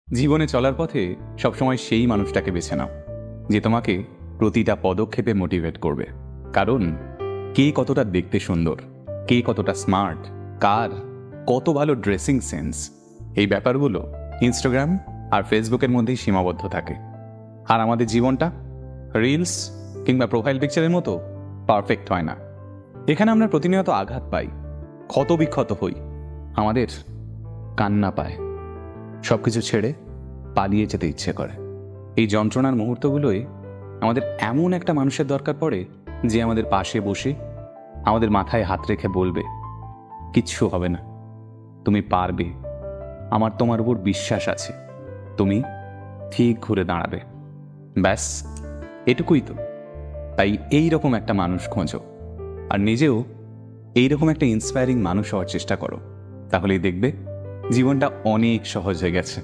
জীবনে চলার পথে সবসময় সেই মানুষটাকে বেছে নাও যে তোমাকে প্রতিটা পদক্ষেপে মোটিভেট করবে। কারণ কে কতটা দেখতে সুন্দর, কে কতটা স্মার্ট, কার কত ভালো ড্রেসিং সেন্স, এই ব্যাপারগুলো ইনস্টাগ্রাম আর ফেসবুকের মধ্যেই সীমাবদ্ধ থাকে। আর আমাদের জীবনটা রিলস কিংবা প্রোফাইল পিকচারের মতো পারফেক্ট হয় না। এখানে আমরা প্রতিনিয়ত আঘাত পাই, ক্ষতবিক্ষত হই, আমাদের কান্না পায়, সব কিছু ছেড়ে পালিয়ে যেতে ইচ্ছে করে। এই যন্ত্রণার মুহূর্তগুলোয় আমাদের এমন একটা মানুষের দরকার পড়ে যে আমাদের পাশে বসে আমাদের মাথায় হাত রেখে বলবে, কিচ্ছু হবে না, তুমি পারবে, আমার তোমার উপর বিশ্বাস আছে, তুমি ঠিক ঘুরে দাঁড়াবে। ব্যাস এটুকুই তো। তাই এই রকম একটা মানুষ খোঁজো, আর নিজেও এইরকম একটা ইন্সপায়ারিং মানুষ হওয়ার চেষ্টা করো। তাহলেই দেখবে জীবনটা অনেক সহজ হয়ে গেছে।